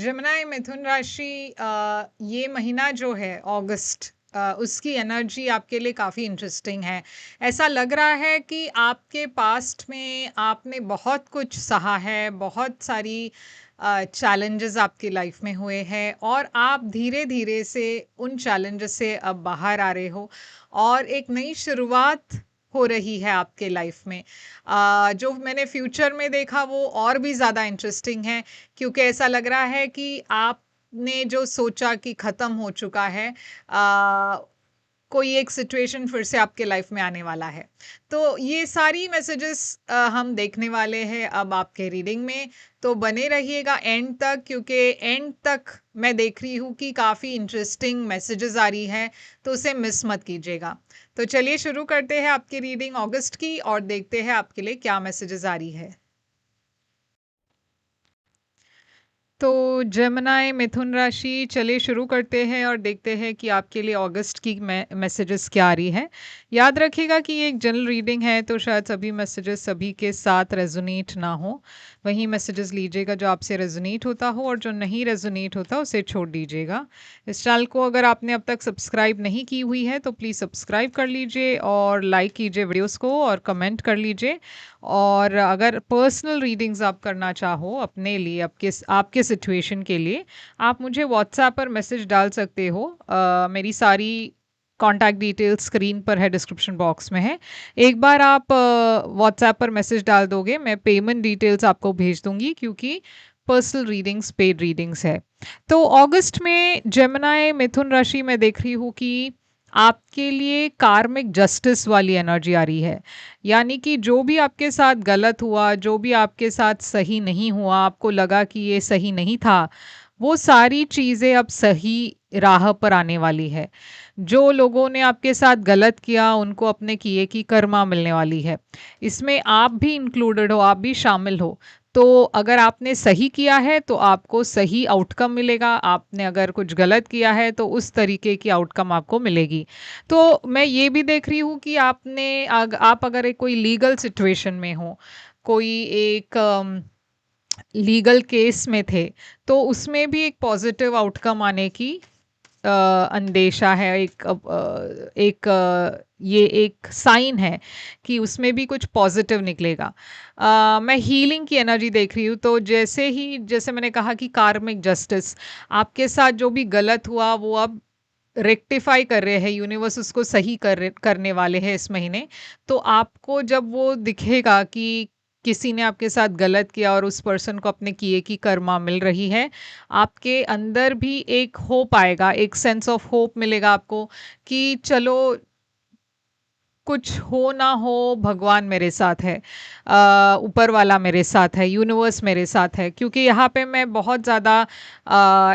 Gemini मिथुन राशि ये महीना जो है अगस्त उसकी एनर्जी आपके लिए काफ़ी इंटरेस्टिंग है। ऐसा लग रहा है कि आपके पास्ट में आपने बहुत कुछ सहा है, बहुत सारी चैलेंजेस आपकी लाइफ में हुए हैं और आप धीरे-धीरे से उन चैलेंजेस से अब बाहर आ रहे हो और एक नई शुरुआत हो रही है आपके लाइफ में। जो मैंने फ्यूचर में देखा वो और भी ज़्यादा इंटरेस्टिंग है क्योंकि ऐसा लग रहा है कि आपने जो सोचा कि खत्म हो चुका है कोई एक सिचुएशन फिर से आपके लाइफ में आने वाला है। तो ये सारी मैसेजेस हम देखने वाले हैं अब आपके रीडिंग में। तो बने रहिएगा एंड तक क्योंकि एंड तक मैं देख रही हूँ कि काफ़ी इंटरेस्टिंग मैसेजेस आ रही हैं, तो उसे मिस मत कीजिएगा। तो चलिए शुरू करते हैं आपकी रीडिंग अगस्त की और देखते हैं आपके लिए क्या मैसेजेस आ रही है। तो जेमिनी मिथुन राशि, चलिए शुरू करते हैं और देखते हैं कि आपके लिए अगस्त की मैसेजेस क्या आ रही है। याद रखिएगा कि ये एक जनरल रीडिंग है, तो शायद सभी मैसेजेस सभी के साथ रेजोनेट ना हो। वही मैसेजेस लीजिएगा जो आपसे रेजोनेट होता हो और जो नहीं रेजोनेट होता उसे छोड़ दीजिएगा। इस चैनल को अगर आपने अब तक सब्सक्राइब नहीं की हुई है तो प्लीज़ सब्सक्राइब कर लीजिए और लाइक कीजिए वीडियोस को और कमेंट कर लीजिए। और अगर पर्सनल रीडिंग्स आप करना चाहो अपने लिए, आपके सिचुएशन के लिए, आप मुझे व्हाट्सएप पर मैसेज डाल सकते हो। मेरी सारी कॉन्टैक्ट डिटेल्स स्क्रीन पर है, डिस्क्रिप्शन बॉक्स में है। एक बार आप व्हाट्सएप पर मैसेज डाल दोगे, मैं पेमेंट डिटेल्स आपको भेज दूंगी क्योंकि पर्सनल रीडिंग्स पेड रीडिंग्स है। तो अगस्त में जेमिनी मिथुन राशि में देख रही हूँ कि आपके लिए कार्मिक जस्टिस वाली एनर्जी आ रही है। यानी कि जो भी आपके साथ गलत हुआ, जो भी आपके साथ सही नहीं हुआ, आपको लगा कि ये सही नहीं था, वो सारी चीज़ें अब सही राह पर आने वाली है। जो लोगों ने आपके साथ गलत किया, उनको अपने किए की कर्मा मिलने वाली है। इसमें आप भी इंक्लूडेड हो, आप भी शामिल हो। तो अगर आपने सही किया है तो आपको सही आउटकम मिलेगा, आपने अगर कुछ गलत किया है तो उस तरीके की आउटकम आपको मिलेगी। तो मैं ये भी देख रही हूँ कि आप अगर एक कोई लीगल सिचुएशन में हो, कोई एक लीगल केस में थे, तो उसमें भी एक पॉजिटिव आउटकम आने की अंदेशा है। ये एक साइन है कि उसमें भी कुछ पॉजिटिव निकलेगा। मैं हीलिंग की एनर्जी देख रही हूँ, तो जैसे मैंने कहा कि कार्मिक जस्टिस, आपके साथ जो भी गलत हुआ वो अब रेक्टिफाई कर रहे हैं, यूनिवर्स उसको सही करने वाले हैं इस महीने। तो आपको जब वो दिखेगा कि किसी ने आपके साथ गलत किया और उस पर्सन को अपने किए की कर्मा मिल रही है, आपके अंदर भी एक होप आएगा, एक सेंस ऑफ होप मिलेगा आपको कि चलो कुछ हो ना हो, भगवान मेरे साथ है, ऊपर वाला मेरे साथ है, यूनिवर्स मेरे साथ है। क्योंकि यहाँ पे मैं बहुत ज़्यादा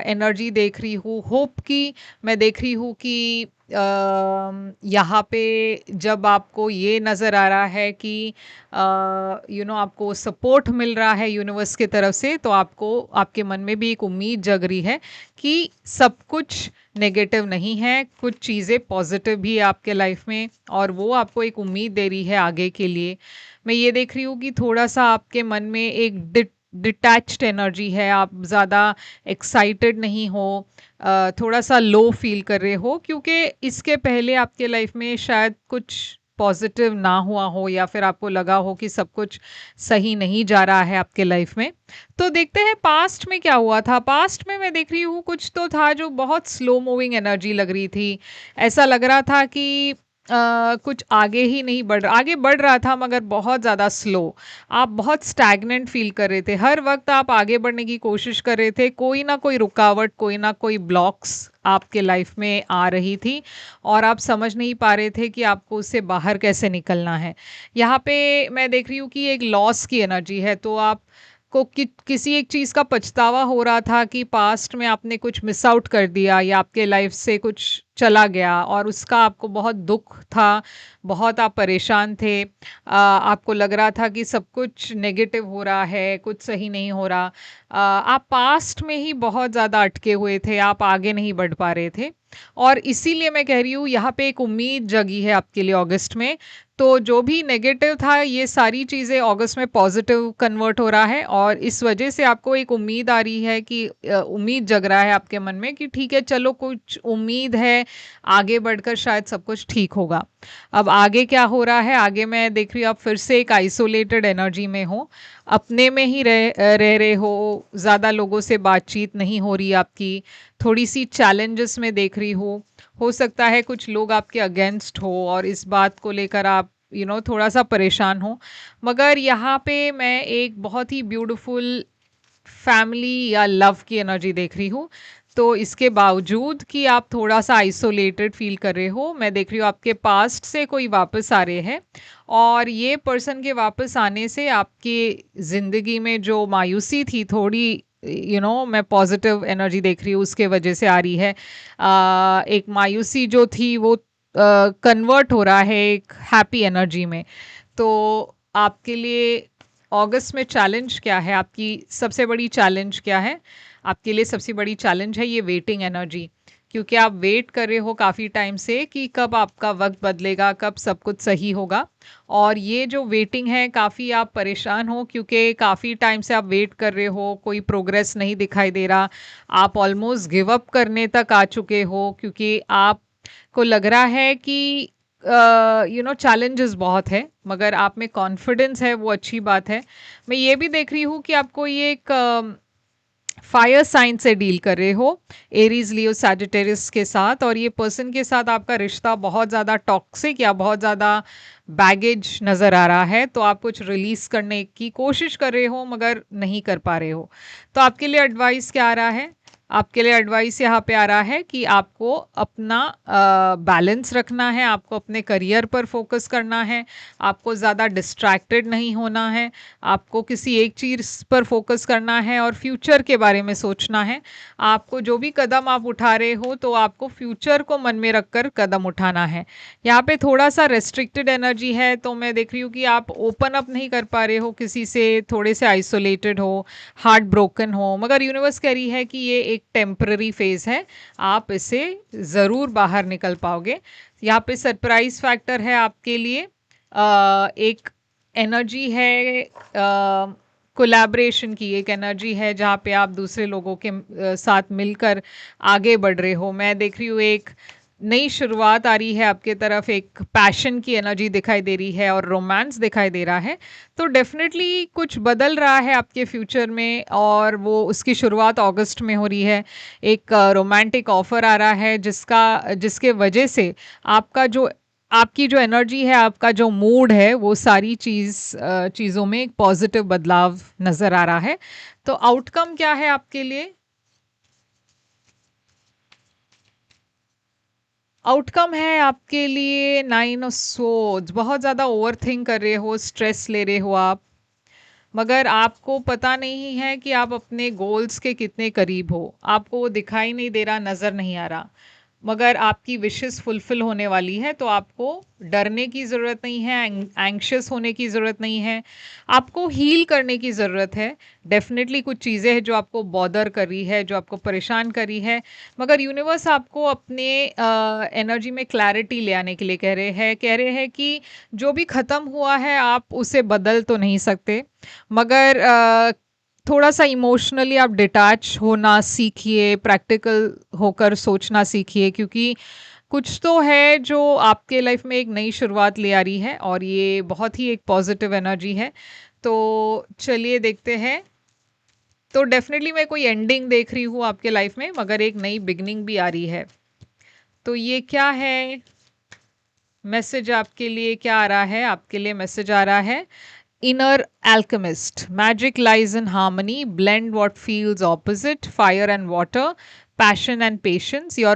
एनर्जी देख रही हूँ होप की। मैं देख रही हूँ कि यहाँ पे जब आपको ये नज़र आ रहा है कि आपको सपोर्ट मिल रहा है यूनिवर्स की तरफ से, तो आपको आपके मन में भी एक उम्मीद जग रही है कि सब कुछ नेगेटिव नहीं है, कुछ चीज़ें पॉजिटिव भी है आपके लाइफ में और वो आपको एक उम्मीद दे रही है आगे के लिए। मैं ये देख रही हूँ कि थोड़ा-सा आपके मन में एक डिटैच्ड एनर्जी है, आप ज़्यादा एक्साइटेड नहीं हो, थोड़ा-सा लो फील कर रहे हो क्योंकि इसके पहले आपके लाइफ में शायद कुछ पॉजिटिव ना हुआ हो या फिर आपको लगा हो कि सब कुछ सही नहीं जा रहा है आपके लाइफ में। तो देखते हैं पास्ट में क्या हुआ था। पास्ट में मैं देख रही हूँ कुछ तो था जो बहुत स्लो मूविंग एनर्जी लग रही थी। ऐसा लग रहा था कि कुछ आगे ही नहीं आगे बढ़ रहा था मगर बहुत ज़्यादा स्लो। आप बहुत स्टैग्नेंट फील कर रहे थे, हर वक्त आप आगे बढ़ने की कोशिश कर रहे थे, कोई ना कोई रुकावट, कोई ना कोई ब्लॉक्स आपके लाइफ में आ रही थी और आप समझ नहीं पा रहे थे कि आपको उससे बाहर कैसे निकलना है। यहाँ पे मैं देख रही हूँ कि एक लॉस की एनर्जी है, तो आप को किसी एक चीज़ का पछतावा हो रहा था कि पास्ट में आपने कुछ मिस आउट कर दिया या आपके लाइफ से कुछ चला गया और उसका आपको बहुत दुख था, बहुत आप परेशान थे। आपको लग रहा था कि सब कुछ नेगेटिव हो रहा है, कुछ सही नहीं हो रहा। आप पास्ट में ही बहुत ज़्यादा अटके हुए थे, आप आगे नहीं बढ़ पा रहे थे और इसीलिए मैं कह रही हूँ यहाँ पे एक उम्मीद जगी है आपके लिए अगस्त में। तो जो भी नेगेटिव था ये सारी चीज़ें अगस्त में पॉजिटिव कन्वर्ट हो रहा है और इस वजह से आपको एक उम्मीद आ रही है कि उम्मीद जग रहा है आपके मन में कि ठीक है चलो कुछ उम्मीद है, आगे बढ़कर शायद सब कुछ ठीक होगा। अब आगे क्या हो रहा है, आगे मैं देख रही हूँ आप फिर से एक आइसोलेटेड एनर्जी में हो, अपने में ही रह रहे हो, ज़्यादा लोगों से बातचीत नहीं हो रही आपकी, थोड़ी सी चैलेंजेस में देख रही हो सकता है कुछ लोग आपके अगेंस्ट हो और इस बात को लेकर आप थोड़ा सा परेशान हो। मगर यहाँ पे मैं एक बहुत ही ब्यूटीफुल फैमिली या लव की एनर्जी देख रही हूँ। तो इसके बावजूद कि आप थोड़ा सा आइसोलेटेड फील कर रहे हो, मैं देख रही हूँ आपके पास्ट से कोई वापस आ रहे हैं और ये पर्सन के वापस आने से आपकी ज़िंदगी में जो मायूसी थी थोड़ी, मैं पॉजिटिव एनर्जी देख रही हूँ उसके वजह से आ रही है। एक मायूसी जो थी वो कन्वर्ट हो रहा है एक हैप्पी एनर्जी में। तो आपके लिए अगस्त में चैलेंज क्या है, आपकी सबसे बड़ी चैलेंज क्या है? आपके लिए सबसे बड़ी चैलेंज है ये वेटिंग एनर्जी, क्योंकि आप वेट कर रहे हो काफ़ी टाइम से कि कब आपका वक्त बदलेगा, कब सब कुछ सही होगा। और ये जो वेटिंग है काफ़ी आप परेशान हो क्योंकि काफ़ी टाइम से आप वेट कर रहे हो, कोई प्रोग्रेस नहीं दिखाई दे रहा, आप ऑलमोस्ट गिव अप करने तक आ चुके हो क्योंकि आपको लग रहा है कि चैलेंजेस बहुत है मगर आप में कॉन्फिडेंस है, वो अच्छी बात है। मैं ये भी देख रही हूँ कि आपको ये एक फायर साइन से डील कर रहे हो, एरीज लियो सैजिटेरियस के साथ, और ये पर्सन के साथ आपका रिश्ता बहुत ज़्यादा टॉक्सिक या बहुत ज़्यादा बैगेज नज़र आ रहा है। तो आप कुछ रिलीज़ करने की कोशिश कर रहे हो मगर नहीं कर पा रहे हो। तो आपके लिए एडवाइस क्या आ रहा है? आपके लिए एडवाइस यहाँ पे आ रहा है कि आपको अपना बैलेंस रखना है, आपको अपने करियर पर फोकस करना है, आपको ज़्यादा डिस्ट्रैक्टेड नहीं होना है, आपको किसी एक चीज़ पर फोकस करना है और फ्यूचर के बारे में सोचना है। आपको जो भी कदम आप उठा रहे हो तो आपको फ्यूचर को मन में रखकर कदम उठाना है। यहाँ पे थोड़ा सा रेस्ट्रिक्टेड एनर्जी है तो मैं देख रही हूँ कि आप ओपन अप नहीं कर पा रहे हो किसी से, थोड़े से आइसोलेटेड हो, हार्ट ब्रोकन हो, मगर यूनिवर्स कह रही है कि ये एक टेम्पररी फेज़ है, आप इससे ज़रूर बाहर निकल पाओगे। यहाँ पे सरप्राइज फैक्टर है आपके लिए, एक एनर्जी है, कोलैबोरेशन की एक एनर्जी है जहाँ पे आप दूसरे लोगों के साथ मिलकर आगे बढ़ रहे हो। मैं देख रही हूँ एक नई शुरुआत आ रही है आपके तरफ, एक पैशन की एनर्जी दिखाई दे रही है और रोमांस दिखाई दे रहा है। तो डेफिनेटली कुछ बदल रहा है आपके फ्यूचर में और वो उसकी शुरुआत अगस्त में हो रही है। एक रोमांटिक ऑफर आ रहा है जिसके वजह से आपकी जो एनर्जी है, आपका जो मूड है, वो सारी चीज़ों में एक पॉजिटिव बदलाव नज़र आ रहा है। तो आउटकम क्या है आपके लिए? आउटकम है आपके लिए 9 ऑफ स्वॉर्ड्स। बहुत ज़्यादा ओवर थिंक कर रहे हो, स्ट्रेस ले रहे हो आप, मगर आपको पता नहीं है कि आप अपने गोल्स के कितने करीब हो। आपको वो दिखाई नहीं दे रहा, नज़र नहीं आ रहा, मगर आपकी विशेस फुलफिल होने वाली है। तो आपको डरने की ज़रूरत नहीं है, एंग्शियस होने की ज़रूरत नहीं है, आपको हील करने की ज़रूरत है। डेफिनेटली कुछ चीज़ें हैं जो आपको बॉदर कर रही है, जो आपको परेशान कर रही है, मगर यूनिवर्स आपको अपने एनर्जी में क्लैरिटी ले आने के लिए कह रहे हैं कि जो भी ख़त्म हुआ है आप उसे बदल तो नहीं सकते, मगर थोड़ा सा इमोशनली आप डिटैच होना सीखिए, प्रैक्टिकल होकर सोचना सीखिए, क्योंकि कुछ तो है जो आपके लाइफ में एक नई शुरुआत ले आ रही है और ये बहुत ही एक पॉजिटिव एनर्जी है। तो चलिए देखते हैं। तो डेफिनेटली मैं कोई एंडिंग देख रही हूँ आपके लाइफ में, मगर एक नई बिगनिंग भी आ रही है। तो ये क्या है मैसेज आपके लिए? क्या आ रहा है आपके लिए? मैसेज आ रहा है Inner alchemist. Magic lies in harmony. Blend what feels opposite. Fire and water. Passion and patience. Your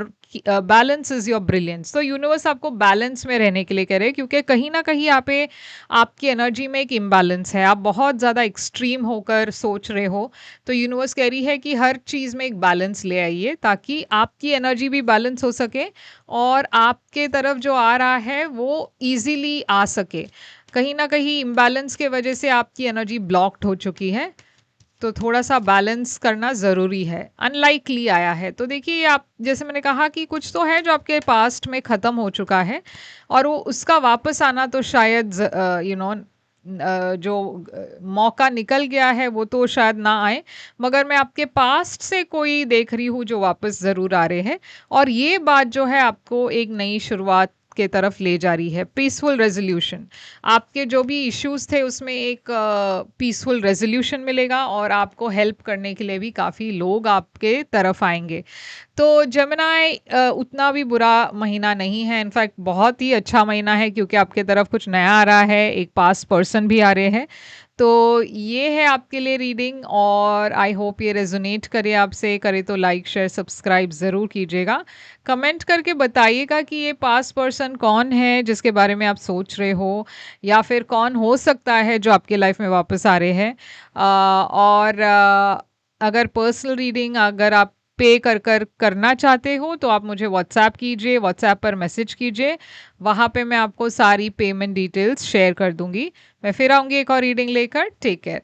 balance is your brilliance. तो यूनिवर्स आपको बैलेंस में रहने के लिए कह रहे हैं, क्योंकि कहीं ना कहीं यहाँ पे आपकी एनर्जी में एक इम्बैलेंस है, आप बहुत ज़्यादा एक्सट्रीम होकर सोच रहे हो। तो यूनिवर्स कह रही है कि हर चीज़ में एक बैलेंस ले आइए ताकि आपकी एनर्जी भी बैलेंस हो सके और आपके तरफ जो आ रहा है वो इजीली आ सके। कहीं ना कहीं इम्बैलेंस के वजह से आपकी एनर्जी ब्लॉक्ड हो चुकी है। तो थोड़ा-सा बैलेंस करना ज़रूरी है। अनलाइकली आया है, तो देखिए आप जैसे मैंने कहा कि कुछ तो है जो आपके पास्ट में ख़त्म हो चुका है और वो उसका वापस आना तो शायद जो मौका निकल गया है वो तो शायद ना आए, मगर मैं आपके पास्ट से कोई देख रही हूँ जो वापस ज़रूर आ रहे हैं और ये बात जो है आपको एक नई शुरुआत के तरफ ले जा रही है, पीसफुल रेज़ोल्यूशन। आपके जो भी इश्यूज़ थे उसमें एक पीसफुल रेज़ोल्यूशन मिलेगा और आपको हेल्प करने के लिए भी काफ़ी लोग आपके तरफ आएँगे। तो जेमिनी उतना भी बुरा महीना नहीं है, इनफैक्ट बहुत ही अच्छा महीना है क्योंकि आपके तरफ कुछ नया आ रहा है, एक पास्ट पर्सन भी आ रहे हैं। तो ये है आपके लिए रीडिंग और आई होप ये रेज़ोनेट करे आपसे, करे तो लाइक, शेयर, सब्सक्राइब ज़रूर कीजिएगा। कमेंट करके बताइएगा कि ये पास्ट पर्सन कौन है जिसके बारे में आप सोच रहे हो या फिर कौन हो सकता है जो आपके लाइफ में वापस आ रहे हैं। और अगर पर्सनल रीडिंग अगर आप पे कर करना चाहते हो तो आप मुझे व्हाट्सएप कीजिए, व्हाट्सएप पर मैसेज कीजिए। वहाँ पे मैं आपको सारी पेमेंट डिटेल्स शेयर कर दूँगी। मैं फिर आऊँगी एक और रीडिंग लेकर। Take care.